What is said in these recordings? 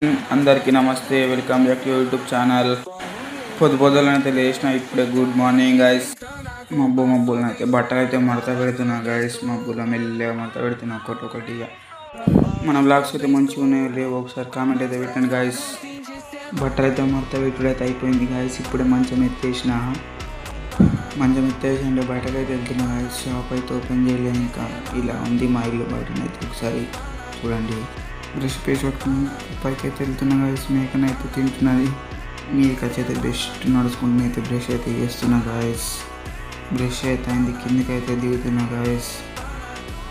అందరికీ నమస్తే, welcome back to YouTube channel. పొద్దునైతే లేచిన ఇప్పుడే. Good morning guys. మబ్బులనైతే బట్టలు అయితే మడత పెడుతున్నా గైస్. మబ్బుల మెల్లగా మడత పెడుతున్నా ఒకటిగా. మన బ్లాగ్స్ అయితే మంచిగా ఉన్నాయో లేవు ఒకసారి కామెంట్ అయితే పెట్టండి గైస్. బట్టలు అయితే మడత పెట్టుడైతే అయిపోయింది గైస్. ఇప్పుడే మంచం ఎత్తేసిన అంటే బయటకైతే వెళ్తున్నా గైస్. షాప్ అయితే ఓపెన్ చేయలేదు ఇంకా. ఇలా ఉంది మా ఇల్లు. బయటనైతే ఒకసారి చూడండి. బ్రష్ పేస్ట్ పట్టుకుని పైకి అయితే వెళ్తున్నా గాయస్. మేకనైతే తింటున్నది. మీకచ్చి అయితే బెస్ట్ నడుచుకుంటున్నా అయితే బ్రష్ అయితే చేస్తున్నా గాయస్. బ్రష్ అయితే అయింది. కిందకైతే దిగుతున్నా గాయస్.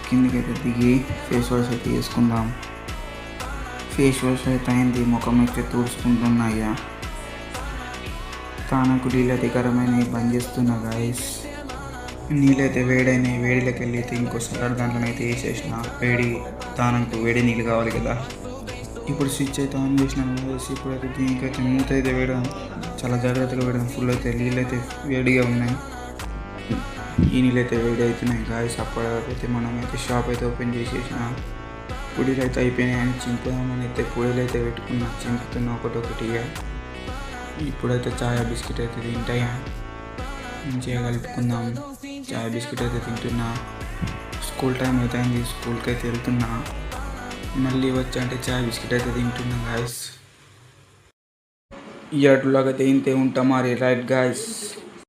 కిందకైతే దిగి ఫేస్ వాష్ అయితే చేసుకుందాం. ఫేస్ వాష్ అయితే అయింది. ముఖం అయితే తుడుచుకుంటున్నా. ఇక తానకు నీళ్ళైతే గరమైన బంద్ చేస్తున్నా గాయస్. నీళ్ళైతే వేడైనాయి. వేడిలోకి వెళ్ళి అయితే ఇంకోసారి దాంట్లోనైతే వేసేసిన. వేడి నీళ్ళు కావాలి కదా. ఇప్పుడు స్విచ్ అయితే ఆన్ చేసినాను వేసి ఇప్పుడైతే దీనికైతే మూత అయితే వేయడం చాలా జాగ్రత్తగా వేయడం. ఫుల్ అయితే నీళ్ళు అయితే వేడిగా ఉన్నాయి. ఈ నీళ్ళు అయితే వేడి అవుతున్నాయి గాయస్. అప్పటికైతే మనమైతే షాప్ అయితే ఓపెన్ చేసేసిన. పొడిలు అయితే అయిపోయినాయి అని చింపుదామని అయితే పొడిలు అయితే పెట్టుకున్నా. చింపుతున్నా ఒకటిగా. ఇప్పుడైతే చాయ్ బిస్కెట్ అయితే తింటాయా మంచిగా కలుపుకుందాం. చాయ్ బిస్కెట్ అయితే తింటున్నా. స్కూల్ టైం అయితే అయింది. స్కూల్కి అయితే వెళ్తున్నా. మళ్ళీ వచ్చి అంటే చాయ్ బిస్కెట్ అయితే తింటున్నా గాయస్. ఈ అటులాగా అయితే ఇంతే ఉంటాం మరి. Right guys.